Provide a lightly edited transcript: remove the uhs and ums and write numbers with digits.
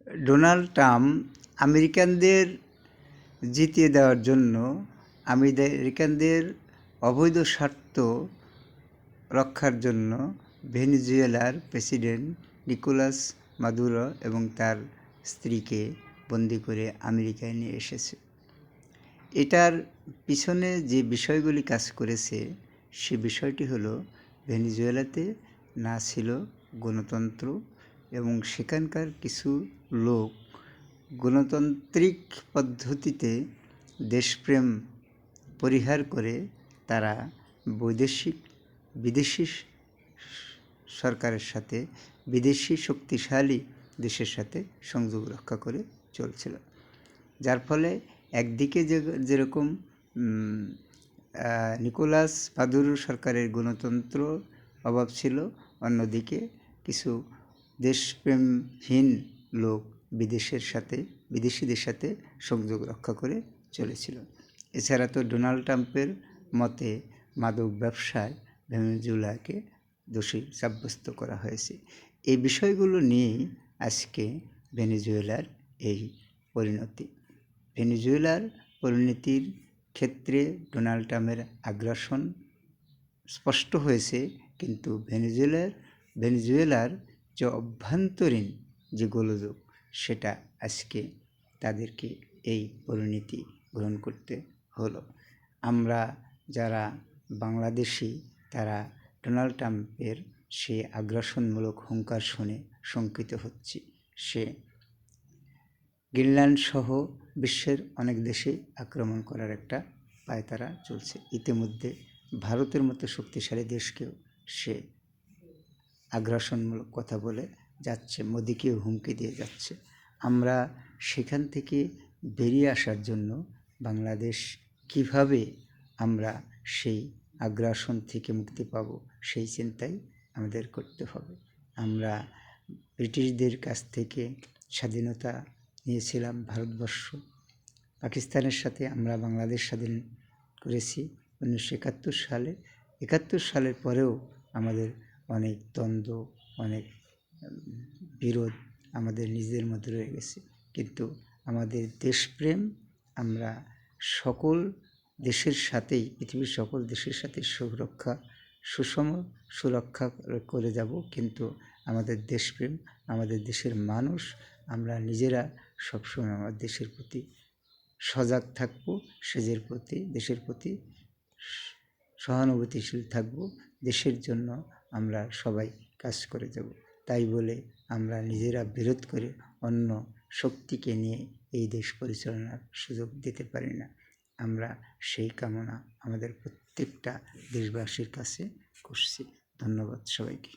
Donald Trump আমেরিকানদের জিতিয়ে দেওয়ার জন্য আমেরিকানদের অবৈধ স্বার্থ রক্ষার জন্য ভেনেজুয়েলার প্রেসিডেন্ট নিকোলাস মাদুরো এবং তার স্ত্রীকে বন্দি করে আমেরিকায় নিয়ে এসেছে। এটার পিছনে যে বিষয়গুলি কাজ করেছে সে বিষয়টি হলো ভেনেজুয়েলাতে না ছিল গণতন্ত্র এবং সেখানকার কিছু লোক গণতান্ত্রিক পদ্ধতিতে দেশপ্রেম পরিহার করে তারা বিদেশি সরকারের সাথে বিদেশি শক্তিশালী দেশের সাথে সংযোগ রক্ষা করে চলছিল, যার ফলে একদিকে যেরকম নিকোলাস মাদুরো সরকারের গণতন্ত্র অভাব ছিল, অন্যদিকে কিছু দেশপ্রেমহীন লোক বিদেশিদের সাথে সংযোগ রক্ষা করে চলেছিল। এছাড়া তো ডোনাল্ড ট্রাম্পের মতে মাদক ব্যবসায় ভেনেজুয়েলাকে দোষী সাব্যস্ত করা হয়েছে। এই বিষয়গুলো নিয়েই আজকে ভেনেজুয়েলার এই পরিণতি। ভেনেজুয়েলার পরিণতির ক্ষেত্রে ডোনাল্ড ট্রাম্পের আগ্রাসন স্পষ্ট হয়েছে, কিন্তু ভেনেজুয়েলার যে অভ্যন্তরীণ যে গোলযোগ সেটা আজকে তাদেরকে এই পরিণতি গ্রহণ করতে হলো। আমরা যারা বাংলাদেশি তারা ডোনাল্ড ট্রাম্পের সে আগ্রাসনমূলক হুঙ্কার শুনে শঙ্কিত হচ্ছি। সে গ্রিনল্যান্ড সহ বিশ্বের অনেক দেশে আক্রমণ করার একটা পায়তারা চলছে। ইতিমধ্যে ভারতের মতো শক্তিশালী দেশকেও সে আগ্রাসনমূলক কথা বলে যাচ্ছে, মোদিকেও হুমকি দিয়ে যাচ্ছে। আমরা সেখান থেকে বেরিয়ে আসার জন্য বাংলাদেশ কিভাবে আমরা সেই আগ্রাসন থেকে মুক্তি পাব সেই চিন্তাই আমাদের করতে হবে। আমরা ব্রিটিশদের কাছ থেকে স্বাধীনতা নিয়েছিলাম ভারতবর্ষ, পাকিস্তানের সাথে আমরা বাংলাদেশ স্বাধীন করেছি 1971 সালে। 71 সালের পরেও আমাদের অনেক দ্বন্দ্ব, অনেক বিরোধ আমাদের নিজেদের মধ্যে রয়ে গেছে, কিন্তু আমাদের দেশপ্রেম আমরা সকল দেশের সাথেই, পৃথিবীর সকল দেশের সাথে সুরক্ষা করে যাব। কিন্তু আমাদের দেশপ্রেম, আমাদের দেশের মানুষ, আমরা নিজেরা সবসময় আমার দেশের প্রতি সজাগ থাকব, দেশের প্রতি সহানুভূতিশীল থাকব, দেশের জন্য আমরা সবাই কাজ করে যাব। তাই বলে আমরা নিজেরা বিরোধ করে অন্য শক্তিকে নিয়ে এই দেশ পরিচালনার সুযোগ দিতে পারি না। আমরা সেই কামনা আমাদের প্রত্যেকটা দেশবাসীর কাছে করছি। ধন্যবাদ সবাইকে।